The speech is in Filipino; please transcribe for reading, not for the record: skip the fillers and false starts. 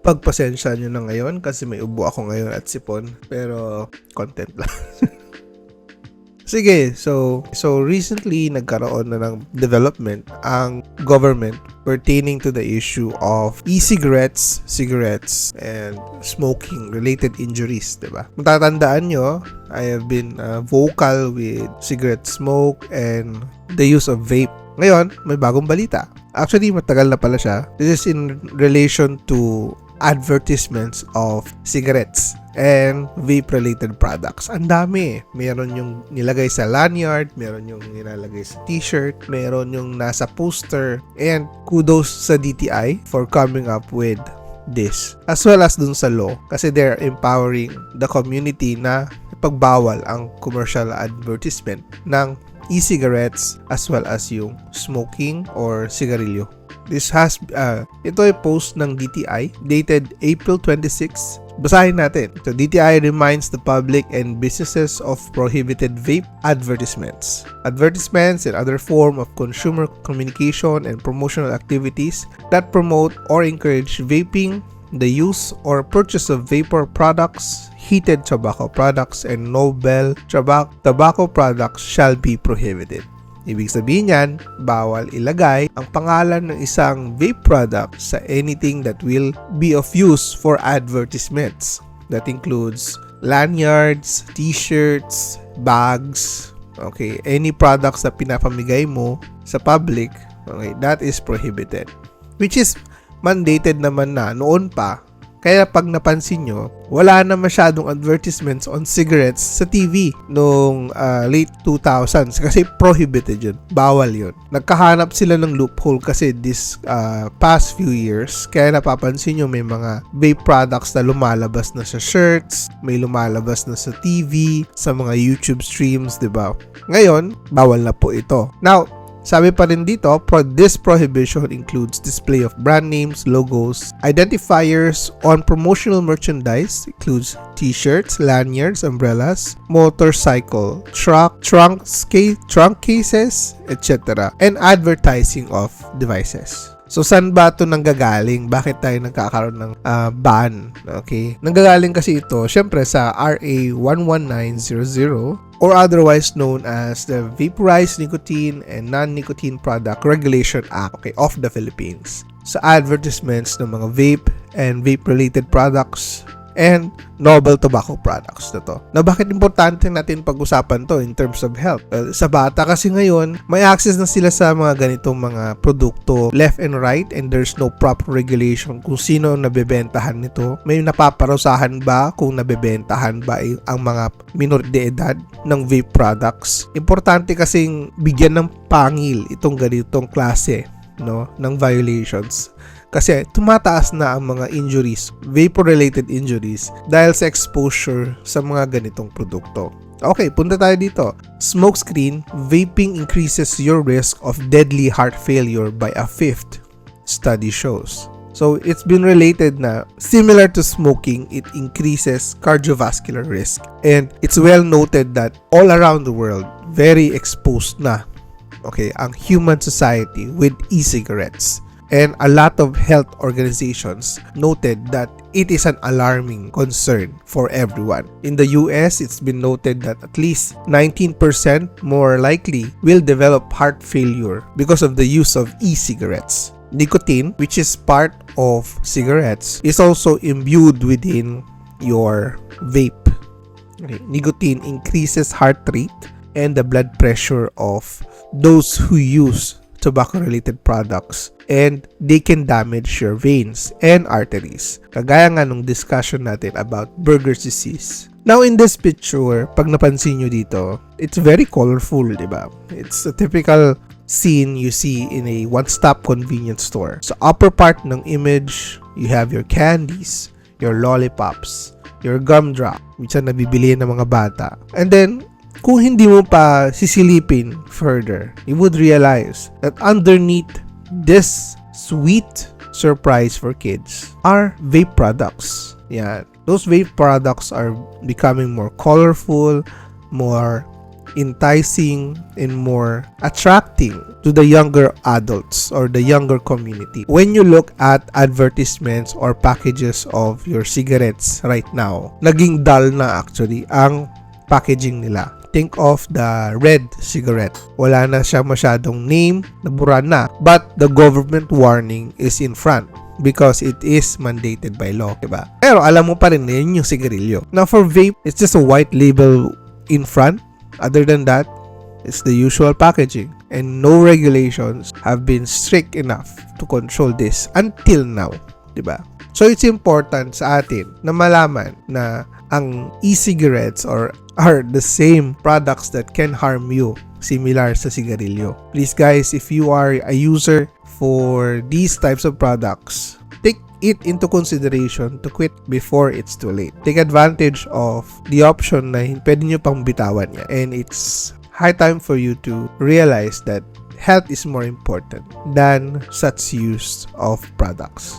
Pagpasensya nyo na ngayon kasi may ubo ako ngayon at sipon. Pero content lang. Sige, so recently nagkaroon na ng development ang government pertaining to the issue of e-cigarettes, cigarettes, and smoking related injuries, diba? Kung tatandaan nyo, I have been vocal with cigarette smoke and the use of vape. Ngayon, may bagong balita. Actually, matagal na pala siya. This is in relation to advertisements of cigarettes and vape-related products. Ang dami. Meron yung nilagay sa lanyard, meron yung nilalagay sa t-shirt, meron yung nasa poster, and kudos sa DTI for coming up with this. As well as dun sa law, kasi they're empowering the community na pagbawal ang commercial advertisement ng e-cigarettes as well as yung smoking or sigarilyo. This has, ito ay post ng DTI dated April 26. Basahin natin. So, DTI reminds the public and businesses of prohibited vape advertisements. Advertisements and other form of consumer communication and promotional activities that promote or encourage vaping, the use or purchase of vapor products, heated tobacco products, and novel tobacco products shall be prohibited. Ibig sabihin yan, bawal ilagay ang pangalan ng isang vape product sa anything that will be of use for advertisements. That includes lanyards, t-shirts, bags, okay, any products na pinapamigay mo sa public, okay, that is prohibited. Which is mandated naman na noon pa. Kaya pag napansin nyo, wala na masyadong advertisements on cigarettes sa TV noong late 2000s kasi prohibited yun. Bawal yun. Nagkahanap sila ng loophole kasi this past few years. Kaya napapansin nyo may mga vape products na lumalabas na sa shirts, may lumalabas na sa TV, sa mga YouTube streams, diba? Ngayon, bawal na po ito. Now, sabi pa rin dito, this prohibition includes display of brand names, logos, identifiers on promotional merchandise, includes t-shirts, lanyards, umbrellas, motorcycle, trunk cases, etc. and advertising of devices. So, saan ba ito nanggagaling? Bakit tayo nagkakaroon ng ban? Okay? Nanggagaling kasi ito, syempre sa RA 11900 or otherwise known as the Vaporized Nicotine and Non-Nicotine Product Regulation Act, okay, of the Philippines. Sa advertisements ng mga vape and vape-related products and novel tobacco products na to. Na bakit importante natin pag-usapan to in terms of health? Sa bata kasi ngayon, may access na sila sa mga ganitong mga produkto left and right and there's no proper regulation kung sino ang nabebentahan nito. May napaparusahan ba kung nabebentahan ba ang mga minor de edad ng vape products? Importante kasing bigyan ng pangil itong ganitong klase, no, ng violations. Kasi tumataas na ang mga injuries, vapor-related injuries, dahil sa exposure sa mga ganitong produkto. Okay, punta tayo dito. Smokescreen, vaping increases your risk of deadly heart failure by a fifth, study shows. So, it's been related na similar to smoking, it increases cardiovascular risk. And it's well noted that all around the world, very exposed na, okay, ang human society with e-cigarettes. And a lot of health organizations noted that it is an alarming concern for everyone. In the US, it's been noted that at least 19% more likely will develop heart failure because of the use of e-cigarettes. Nicotine, which is part of cigarettes, is also imbued within your vape. Okay. Nicotine increases heart rate and the blood pressure of those who use tobacco-related products, and they can damage your veins and arteries. Kagaya nga nung discussion natin about Buerger's disease. Now, in this picture, pag napansin nyo dito, it's very colorful, diba? It's a typical scene you see in a one-stop convenience store. Sa upper part ng image, you have your candies, your lollipops, your gumdrop, which na nabibili ng mga bata. And then, kung hindi mo pa sisilipin further, you would realize that underneath this sweet surprise for kids are vape products. Yeah, those vape products are becoming more colorful, more enticing and more attracting to the younger adults or the younger community. When you look at advertisements or packages of your cigarettes right now, naging dull na actually ang packaging nila. Think of the red cigarette. Wala na siya masyadong name, nabura na. But the government warning is in front because it is mandated by law, diba? Pero alam mo pa rin na yun yung sigarilyo. Now for vape, it's just a white label in front. Other than that, it's the usual packaging. And no regulations have been strict enough to control this until now, diba? So it's important sa atin na malaman na ang e-cigarettes are the same products that can harm you, similar sa sigarilyo. Please guys, if you are a user for these types of products, take it into consideration to quit before it's too late. Take advantage of the option na pwede nyo pang bitawan niya. And it's high time for you to realize that health is more important than such use of products.